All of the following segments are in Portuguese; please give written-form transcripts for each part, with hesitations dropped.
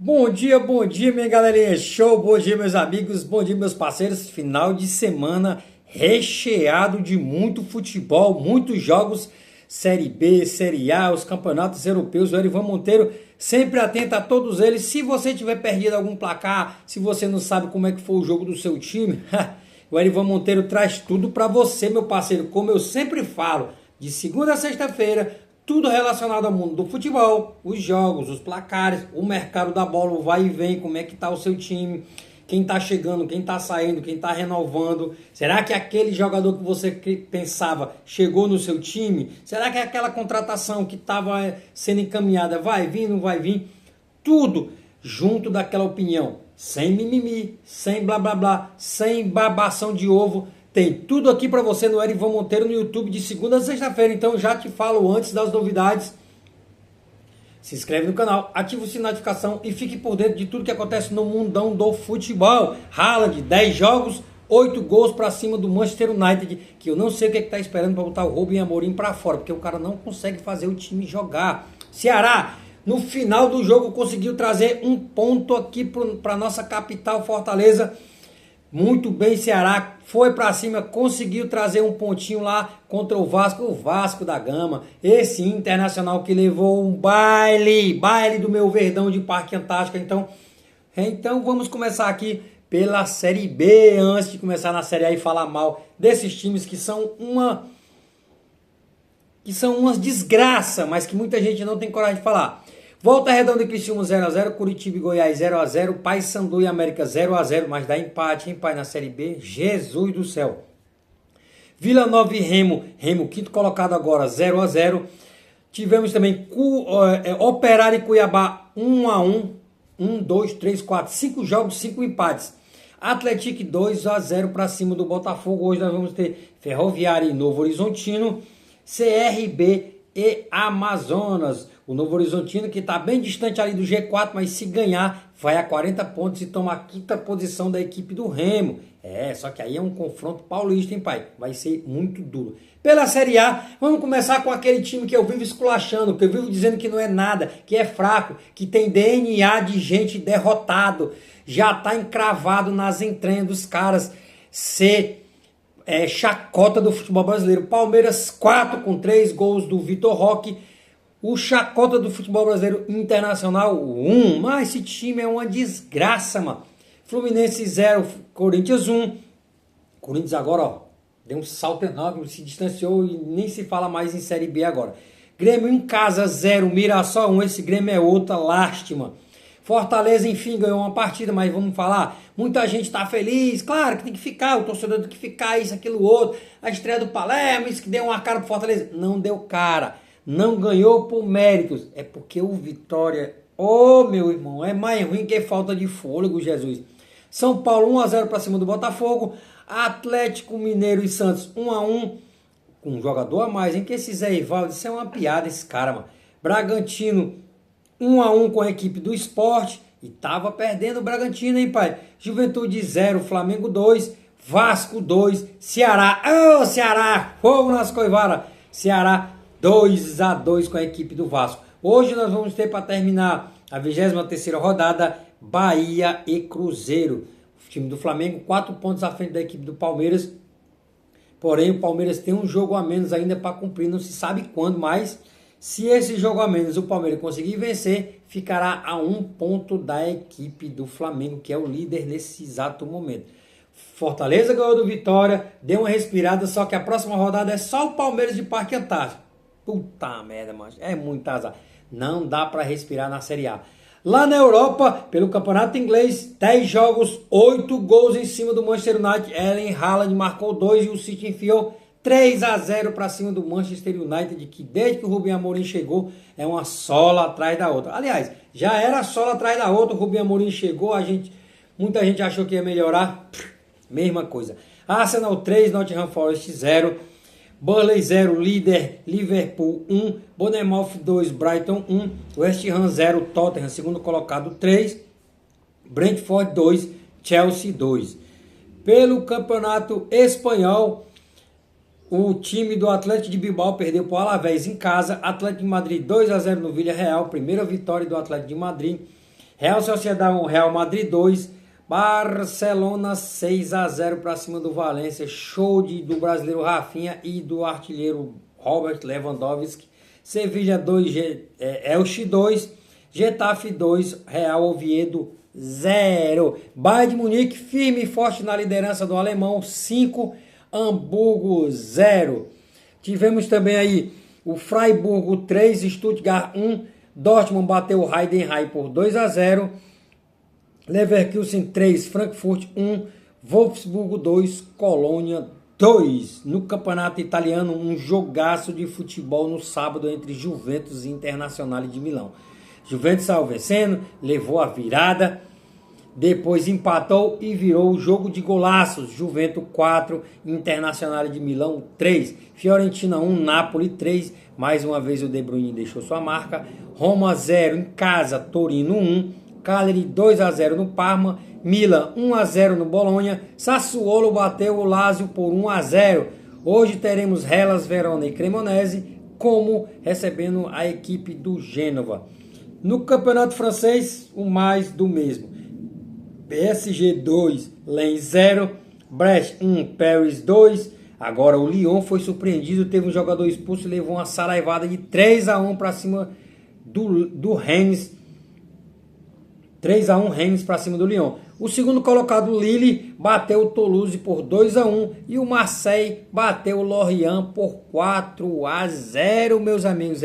Bom dia, minha galerinha, show, bom dia, meus amigos, bom dia, meus parceiros. Final de semana recheado de muito futebol, muitos jogos, Série B, Série A, os campeonatos europeus. O Erivan Monteiro sempre atento a todos eles. Se você tiver perdido algum placar, se você não sabe como é que foi o jogo do seu time, o Erivan Monteiro traz tudo para você, meu parceiro. Como eu sempre falo, de segunda a sexta-feira, tudo relacionado ao mundo do futebol, os jogos, os placares, o mercado da bola, o vai e vem, como é que tá o seu time, quem tá chegando, quem tá saindo, quem tá renovando. Será que aquele jogador que você pensava chegou no seu time? Será que aquela contratação que estava sendo encaminhada vai vir, não vai vir? Tudo junto daquela opinião, sem mimimi, sem blá blá blá, sem babação de ovo. Tem tudo aqui para você no Erivan Monteiro no YouTube de segunda a sexta-feira. Então já te falo antes das novidades. Se inscreve no canal, ativa o sininho de notificação e fique por dentro de tudo que acontece no mundão do futebol. Haaland, 10 jogos, 8 gols para cima do Manchester United, que eu não sei o que está esperando para botar o Rubem Amorim para fora, porque o cara não consegue fazer o time jogar. Ceará, no final do jogo, conseguiu trazer um ponto aqui para nossa capital, Fortaleza. Muito bem, Ceará, foi para cima, conseguiu trazer um pontinho lá contra o Vasco da Gama. Esse Internacional que levou um baile do meu Verdão de Parque Antártica. Então vamos começar aqui pela Série B, antes de começar na Série A e falar mal desses times que são umas desgraça, mas que muita gente não tem coragem de falar. Volta Redonda e Criciúma 0x0, Curitiba e Goiás 0x0, Paysandu e América 0x0, mas dá empate, hein, pai, na Série B? Jesus do céu. Vila Nova e Remo, quinto colocado agora, 0x0. Tivemos também Operário e Cuiabá 1x1, 1, 2, 3, 4, 5 jogos, 5 empates. Atlético 2x0 para cima do Botafogo. Hoje nós vamos ter Ferroviária e Novo Horizontino, CRB e Amazonas. O Novo Horizontino que está bem distante ali do G4, mas se ganhar vai a 40 pontos e toma a quinta posição da equipe do Remo. Só que aí é um confronto paulista, hein, pai? Vai ser muito duro. Pela Série A, vamos começar com aquele time que eu vivo esculachando, que eu vivo dizendo que não é nada, que é fraco, que tem DNA de gente derrotado. Já está encravado nas entranhas dos caras ser chacota do futebol brasileiro. Palmeiras 4 com 3 gols do Vitor Roque. O chacota do futebol brasileiro, Internacional 1. Mas esse time é uma desgraça, mano. Fluminense 0, Corinthians 1. Corinthians agora, ó, deu um salto enorme, se distanciou e nem se fala mais em Série B agora. Grêmio em casa 0, Mirassol 1. Esse Grêmio é outra lástima. Fortaleza, enfim, ganhou uma partida, mas vamos falar, muita gente tá feliz, claro que tem que ficar, o torcedor tem que ficar, isso, aquilo, outro. A estreia do Palermo, isso que deu uma cara pro Fortaleza. Não deu cara. Não ganhou por méritos, é porque o Vitória, meu irmão, é mais ruim que falta de fôlego, Jesus. São Paulo 1x0 para cima do Botafogo, Atlético Mineiro e Santos 1x1, com um jogador a mais, hein, que esse Zé Ivaldo, isso é uma piada esse cara, mano. Bragantino 1x1 com a equipe do Sport, e tava perdendo o Bragantino, hein, pai. Juventude 0, Flamengo 2, Vasco 2, Ceará, Ceará, fogo nas coivaras, Ceará 2x2 com a equipe do Vasco. Hoje nós vamos ter para terminar a 23ª rodada, Bahia e Cruzeiro. O time do Flamengo 4 pontos à frente da equipe do Palmeiras. Porém o Palmeiras tem um jogo a menos ainda para cumprir, não se sabe quando, mas se esse jogo a menos o Palmeiras conseguir vencer, ficará a 1 ponto da equipe do Flamengo, que é o líder nesse exato momento. Fortaleza ganhou do Vitória, deu uma respirada, só que a próxima rodada é só o Palmeiras de Parque Antártico. Puta merda, mano. É muito azar. Não dá pra respirar na Série A. Lá na Europa, pelo campeonato inglês, 10 jogos, 8 gols em cima do Manchester United. Erling Haaland marcou 2 e o City enfiou 3x0 pra cima do Manchester United, que desde que o Rubem Amorim chegou, é uma sola atrás da outra. Aliás, já era sola atrás da outra, o Rubem Amorim chegou, muita gente achou que ia melhorar. Mesma coisa. Arsenal 3, Nottingham Forest 0. Burnley 0, líder Liverpool 1, Bournemouth 2, Brighton 1, West Ham 0, Tottenham, segundo colocado 3, Brentford 2, Chelsea 2. Pelo campeonato espanhol, o time do Atlético de Bilbao perdeu para o Alavés em casa, Atlético de Madrid 2x0 no Villarreal, primeira vitória do Atlético de Madrid. Real Sociedade 1, Real Madrid 2, Barcelona 6-0 para cima do Valência. Show do brasileiro Rafinha e do artilheiro Robert Lewandowski. Sevilha 2, Elche 2, Getafe 2, Real Oviedo 0. Bayern de Munique firme e forte na liderança do alemão 5, Hamburgo 0. Tivemos também aí o Freiburgo 3, Stuttgart 1, Dortmund bateu o Heidenheim por 2-0, Leverkusen 3, Frankfurt 1, Wolfsburgo 2, Colônia 2. No campeonato italiano, um jogaço de futebol no sábado entre Juventus e Internazionale de Milão. Juventus saiu vencendo, levou a virada, depois empatou e virou o jogo de golaços. Juventus 4, Internazionale de Milão 3, Fiorentina 1, Napoli 3. Mais uma vez o De Bruyne deixou sua marca. Roma 0 em casa, Torino 1, Cagliari 2-0 no Parma, Milan 1-0 no Bolonha, Sassuolo bateu o Lazio por 1-0. Hoje teremos Hellas Verona e Cremonese como recebendo a equipe do Gênova. No campeonato francês, o mais do mesmo. PSG 2, Lens 0, Brest 1, Paris 2. Agora o Lyon foi surpreendido, teve um jogador expulso e levou uma saraivada de 3-1 para cima do Rennes. 3-1 Rennes para cima do Lyon. O segundo colocado, Lille, bateu o Toulouse por 2-1 e o Marseille bateu o Lorient por 4-0, meus amigos.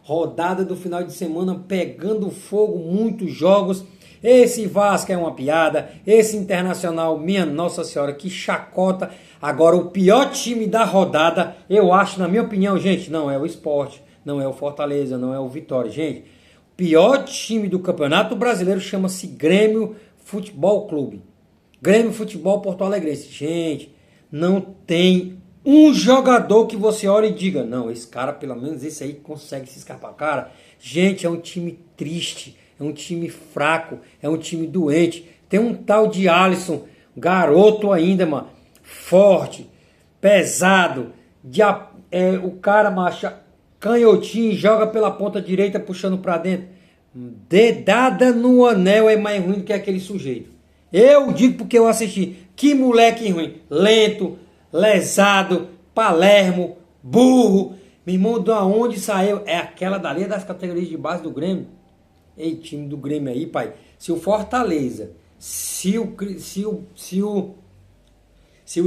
Rodada do final de semana pegando fogo, muitos jogos. Esse Vasco é uma piada, esse Internacional, minha Nossa Senhora, que chacota. Agora o pior time da rodada, eu acho, na minha opinião, gente, não é o Sport, não é o Fortaleza, não é o Vitória, gente. O pior time do Campeonato Brasileiro chama-se Grêmio Futebol Clube. Grêmio Futebol Porto Alegrense. Gente, não tem um jogador que você olhe e diga, não, esse cara, pelo menos esse aí consegue se escapar. Cara, gente, é um time triste, é um time fraco, é um time doente. Tem um tal de Alisson, garoto ainda, mano, forte, pesado, o cara, macho, canhotinho, joga pela ponta direita, puxando pra dentro. Dedada no anel é mais ruim do que aquele sujeito. Eu digo porque eu assisti. Que moleque ruim. Lento, lesado, Palermo, burro. Meu irmão, de onde saiu? É aquela dali das categorias de base do Grêmio. Ei, time do Grêmio aí, pai. Se o Fortaleza, se o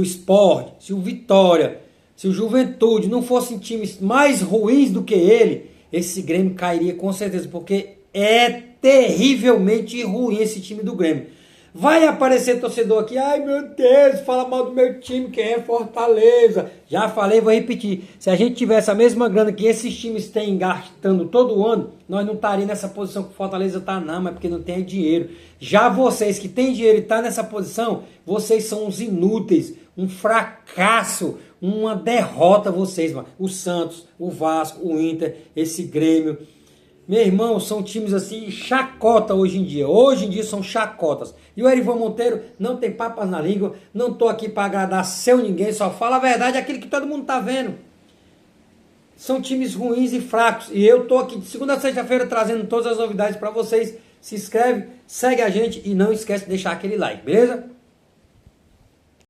Sport, se o Vitória, se o Juventude não fossem times mais ruins do que ele, esse Grêmio cairia com certeza, porque é terrivelmente ruim esse time do Grêmio. Vai aparecer torcedor aqui, ai meu Deus, fala mal do meu time, que é Fortaleza. Já falei, vou repetir. Se a gente tivesse a mesma grana que esses times têm gastando todo ano, nós não estaríamos nessa posição que o Fortaleza está, não, mas porque não tem dinheiro. Já vocês que têm dinheiro e estão nessa posição, vocês são uns inúteis, um fracasso, uma derrota vocês, mano. O Santos, o Vasco, o Inter, esse Grêmio. Meu irmão, são times assim, chacota hoje em dia. Hoje em dia são chacotas. E o Erivan Monteiro não tem papas na língua. Não tô aqui para agradar seu ninguém. Só fala a verdade, aquilo que todo mundo tá vendo. São times ruins e fracos. E eu tô aqui de segunda a sexta-feira trazendo todas as novidades para vocês. Se inscreve, segue a gente e não esquece de deixar aquele like, beleza?